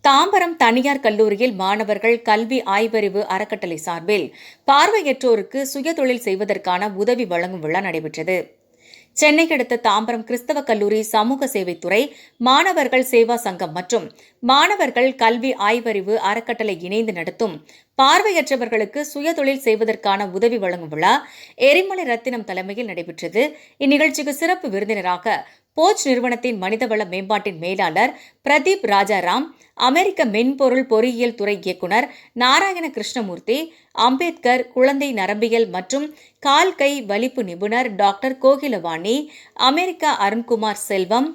தாம்பரம் தனியார் கல்லூரியில் மாணவர்கள் கல்வி ஆய்வறிவு அறக்கட்டளை சார்பில் பார்வையற்றோருக்கு சுயதொழில் செய்வதற்கான உதவி வழங்கும் விழா நடைபெற்றது. சென்னை அடுத்த தாம்பரம் கிறிஸ்தவ கல்லூரி சமூக சேவைத்துறை, மாணவர்கள் சேவா சங்கம் மற்றும் மாணவர்கள் கல்வி ஆய்வறிவு அறக்கட்டளை இணைந்து நடத்தும் பார்வையற்றவர்களுக்கு சுயதொழில் செய்வதற்கான உதவி வழங்கும் விழா எரிமலை ரத்தினம் தலைமையில் நடைபெற்றது. இந்நிகழ்ச்சிக்கு சிறப்பு விருந்தினராக போச் நிறுவனத்தின் மனிதவள மேம்பாட்டின் மேலாளர் பிரதீப் ராஜாராம், அமெரிக்க மென்பொருள் பொறியியல் துறை இயக்குநர் நாராயண கிருஷ்ணமூர்த்தி, அம்பேத்கர் குழந்தை நரம்பியல் மற்றும் கால் கை வலிப்பு நிபுணர் டாக்டர் கோகிலவாணி, அமெரிக்கா அருண்குமார் செல்வம்,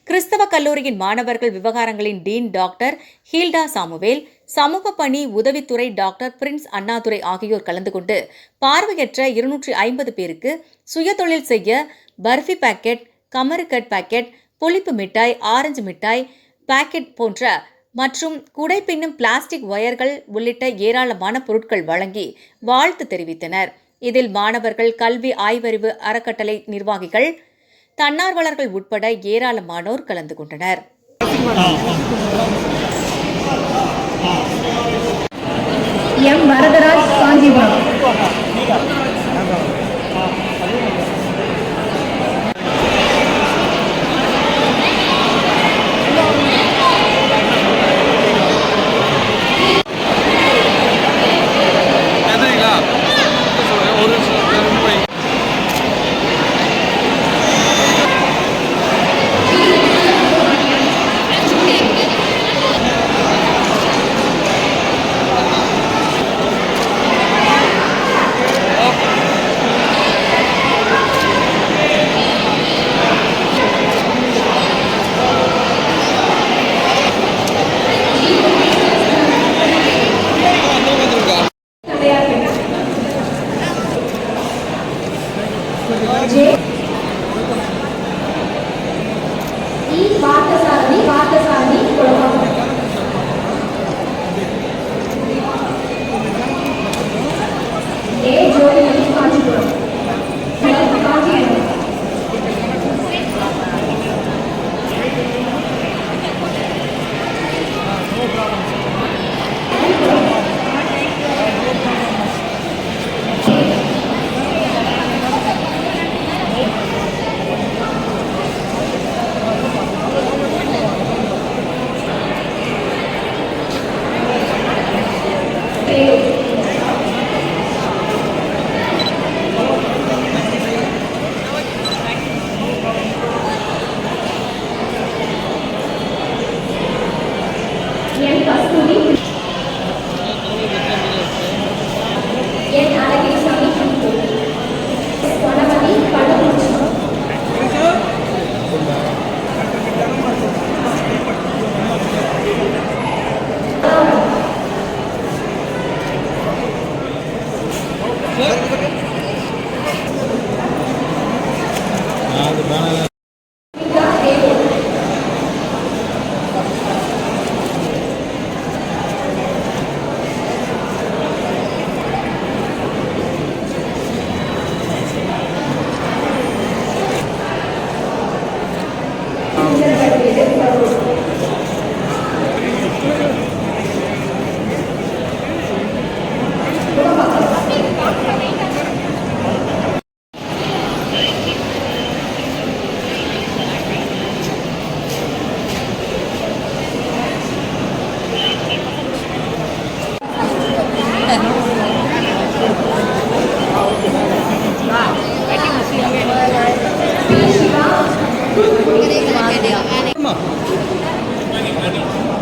கிறிஸ்தவ கல்லூரியின் மாணவர்கள் விவகாரங்களின் டீன் டாக்டர் ஹீல்டா சாமுவேல், சமூக பணி உதவித்துறை டாக்டர் பிரின்ஸ் அண்ணாதுரை ஆகியோர் கலந்து கொண்டு பார்வையற்ற 250 பேருக்கு சுயதொழில் செய்ய பர்ஃபி பாக்கெட், கமருக்கட் பாக்கெட், புளிப்பு மிட்டாய், ஆரஞ்சு மிட்டாய் பாக்கெட் போன்ற மற்றும் குடை பின்னும் பிளாஸ்டிக் ஒயர்கள் உள்ளிட்ட ஏராளமான பொருட்கள் வழங்கி வாழ்த்து தெரிவித்தனர். இதில் மாணவர்கள், கல்வி ஆய்வறிவு அறக்கட்டளை நிர்வாகிகள், தன்னார்வலர்கள் உட்பட ஏராளமானோர் கலந்து கொண்டனர். M Varadaraj, Kanchipuram.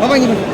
Apa ini?